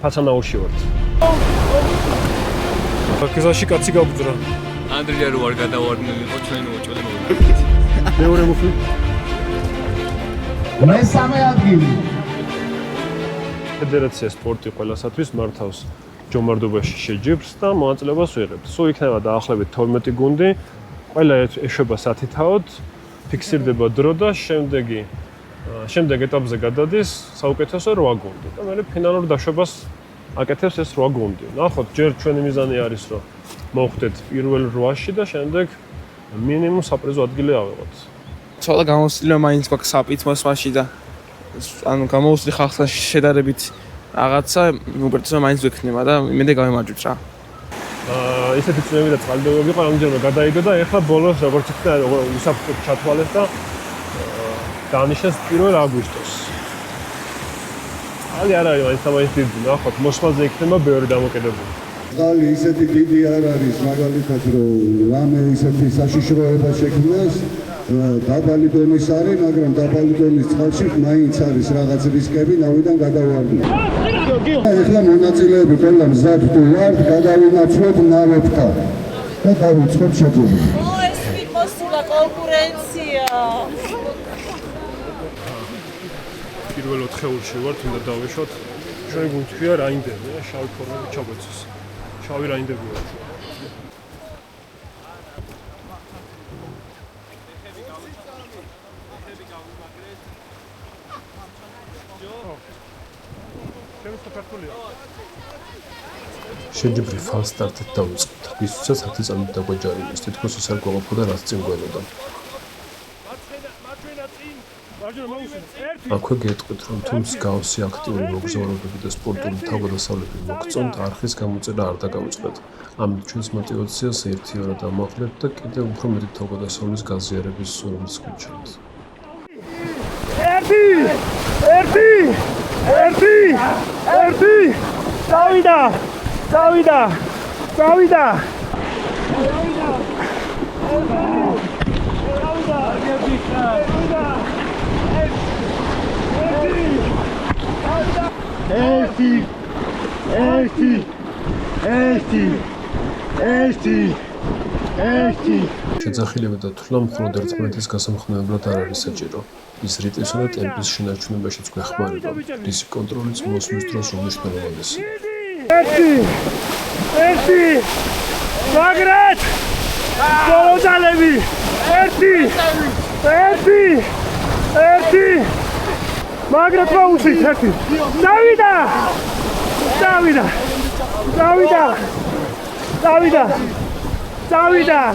ფაცანაურში ვართ. გზაში კაცი გაბძრა. ანდრია რო არ გადავარდნილი იყო ჩვენ უჭოდი მოვიდა. მეორე მუხლი. მესამე ადგილი. ფედერაცია სპორტი ყველასათვის მართავს ჯომარდობაში შეჯიბრს და მონაწილეობას ვიღებთ. სულ იქნება დაახლოებით 12 გუნდი. ყველა ეშვება სათითაოდ, ფიქსირდება დრო და შემდეგ ეტაპზე გადადის საუკეთესო 8 გუნდი. და მერე ფინალურ დაშვებას აკეთებს ეს 8 გუნდი. ნახოთ, ჯერ ჩვენი მიზანი არის, რომ მოვხვდეთ პირველ 8-ში და შემდეგ მინიმუმ საპრიზო ადგილი ავიღოთ. ცოტა გამოსვლილი მაინც გვაქვს საპით მოსმაში და ანუ გამოსვლი ხალხთან შედარებით რაღაცა უპირატესობა მაინც ვექნება და იმედე გავემარჯვეთ რა. ისეთი წვევები და წყალდიდობები იყო, ამჯერადად გადაიგო და ეხლა ბოლოს როგორც იქნა უსაფრთხოდ ჩათვალეს და დანიშნეს 1 აგვისტოს. ალი არ არის მაინც ამაინც დიდი, ნახოთ, მოსვლაზე იქნება ბევრი დამოკიდებული. წყალი ისეთი დიდი არ არის, მაგალითად, რომ რამე ისეთი საშიშროება შექმნას, დაბალი დონის არის, მაგრამ დაბალი დონის წყალში მაინც არის რაღაც რისკები, ნავიდან გადავარდნით. ეხლა მონაწილეები ყველა მზად თუ ვართ, გადავინაცვლოთ ნავებთან და დავიწყოთ შეჯიბრი. ეს მიყოსულა კონკურენცია. პირველ 4-ში ვართ, უნდა დავეშვათ. ჩვენი გუნდია რაინდები, შავი ფორმები ჩაგვეცეს. შავი რაინდები ვართ. შეჯიბრი ფალსტარტით დავიწყეთ. ვისაც 10 წამით დაგვაჯარიმეს, თითქოს ის არ გვაყოფოდა, რაც წინ გველოდა. აქვე გეტყვით, რომ თუ მსგავსი აქტიური მოგზაურობები და სპორტული თავგადასავლები მოგწონთ, არხის გამოწერა არ დაგავიწყდეთ. ამით ჩვენს мотивაციას ერთიორად ამაღლებთ და კიდევ უფრო მეტი თავგადასავლის გაზიარების სურვილს გვიჩვენთ. ერთი! დავიდა! შეძახილება და თვლა მხოლოდ ერთმანეთის გასამხნევებლად არ არის საჭირო. ის რიტმისა და ტემპის შენარჩუნებაშიც გვეხმარება. რისი კონტროლიც მოსვლის დროს უმნიშვნელოვანესი. ერთი! მაგრად! ბოლოდალები! ერთი! მაგრად მოუსვით ერთი! დავიდა!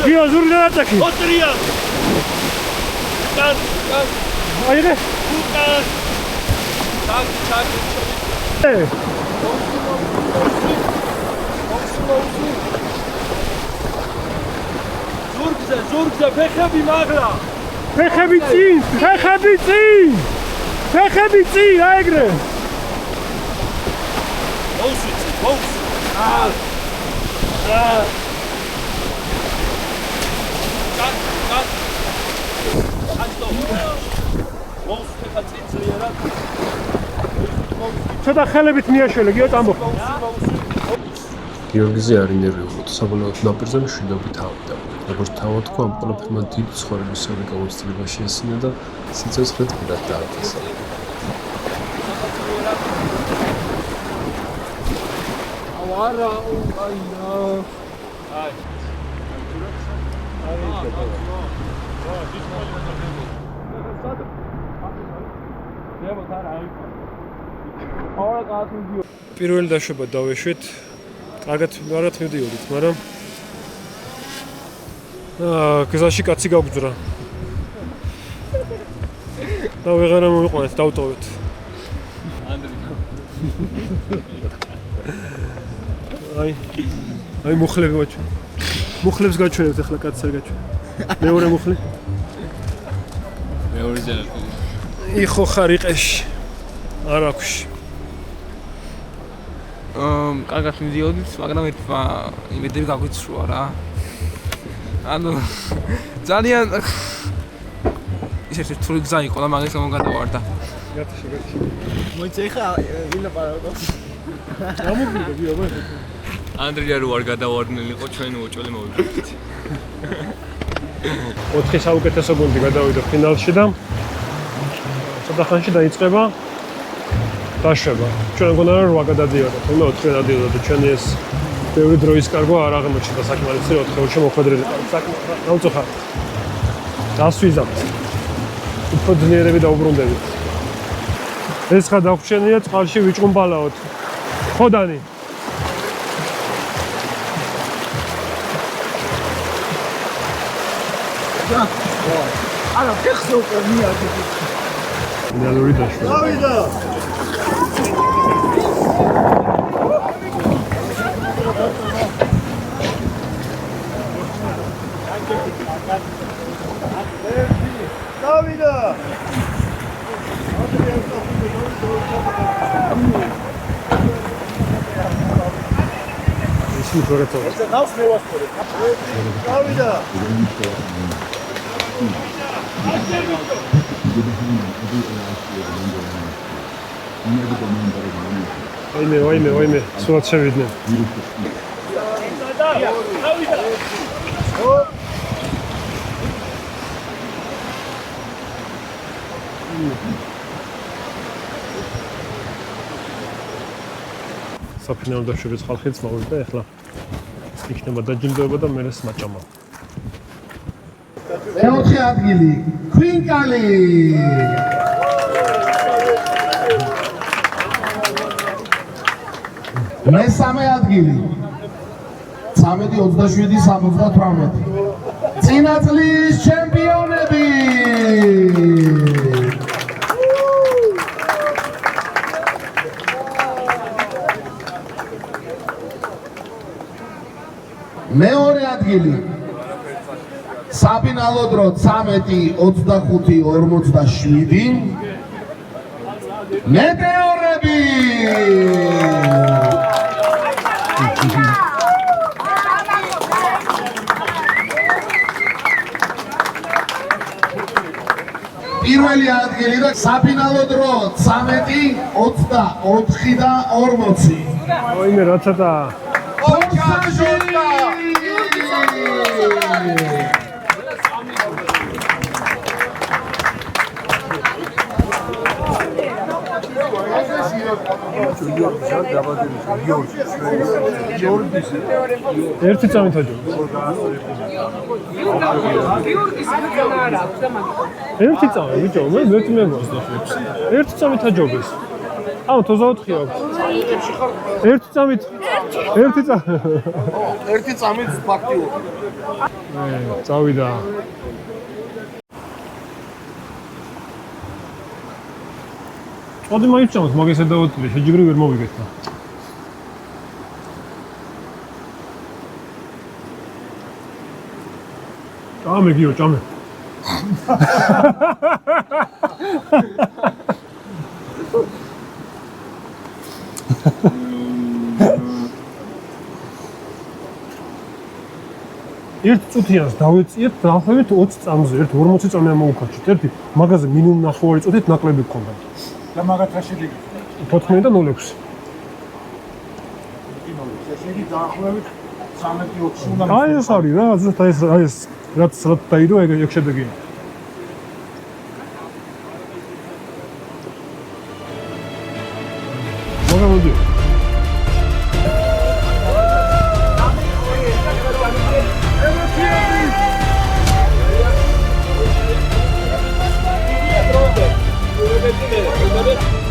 გია ზურგზე ატაკი. ოტრია. აიღე. ზურგზე ფეხები მაგრა. ფეხები წინ, აიგრე. მოუსვიცი. ცოტა ხელებით მიაშველე, გიო წამო. გიორგიზე არ ინერვიულოთ, საბოლოოდ ნაპირზე მშვიდობით ავიდა. როგორც თავად თქვა, ამ ყველაფერმა დიდ ცხოვრებისეული გამოცდილება შეესინა და სიცოცხლე პირად დააწესა. პირველი დაშვება დავეშვით. კარგად მივდიოდით, მაგრამ გზაში კაცი გაგვძრა. და ვეღარა მოვიყვანეთ, დავტოვეთ. აი მუხლები ვაჩვენ. მუხლებს გაჩვენებთ ახლა კაცს არ გაჩვენ. მეორე მუხლი. მეორე ზე. იხო ხარიყეში. არ აქვს. კარგად მივდიოდით, მაგრამ იმედები გაგვიცრუა რა. ანუ ძალიან ისეთი რთული გზა იყო და მაგას გამოგადავარდა. გატში. მოიცა ხა ვინა პარადოქს. გამოგივიდა გიო მე. ანდრია რო არ გადავარდნილიყო ჩვენ უოჭველი მოვიდნენ. 4 საუკეთესო გუნდი გადავიდა ფინალში და ცოტა ხანში დაიწყება დაშვება. ჩვენ გონდა რომ 8 გადადიოდა, თუმცა 4 გადადიოდა და ჩვენი ეს ბევრი დროის კარგვა არ აღმოჩნდა საკმარისი 4-ში მოხვედრილი. დაუწუხა. დასვიზავთ. უფრო ძლიერები დაუბრუნდებით. ეს ხა დაგვჩენია წყალში ვიჭყუმბალაოთ. ხოდანი. არა, ფეხზე უკვე მიადი. ფინალური დაშვება. დავიდა. დავიდა. ისინი პროექტო. ნავს მევასწორე. დავიდა. ვაიმე, სულაც შევიდნენ. საფინალო დაშვების ხალხიც მოვიდა, ეხლა იქნება დაჯილდოება და მე მაჭამა. მეოთხე ადგილი ქვინკალი მესამე ადგილი 13-27-78 წინა წლის ჩემპიონები მეორე ადგილი საფინალო დრო 13-25-47 მეტეორები პირველი ადგილი და საფინალო დრო 13-24-40 ვაიმე რაცა და ერთი წამით აჯობ. ერთი წამი ბიჭო, მე გვასდახებს. ერთი წამით აჯობეს. აუ 24 აქვს. ერთი წამით. ერთი წამით ფაქტიურად. წავიდა. წოდი მაინც ჩამოს, მაგას ედავოთლე, შეჯიბრი ვერ მოვიგეთ და. ჭამე გიო, ჭამე. ერთ წუთიანს დავეწიეთ დაახლოებით 20 წამზე, 40 წამია მოუქაჩით. ერთი მაგაზე მინიმუმ ნახევარი წუთით ნაკლები გქონდა. და მაგათაში დიდი. 14 და 0.6. ესე იგი დაახლოებით 13-20 უნდა. აი ეს არის რა, ზუსტად ეს რაც დაიდო ეგ შედეგია. მაგა მოდი. Thank you.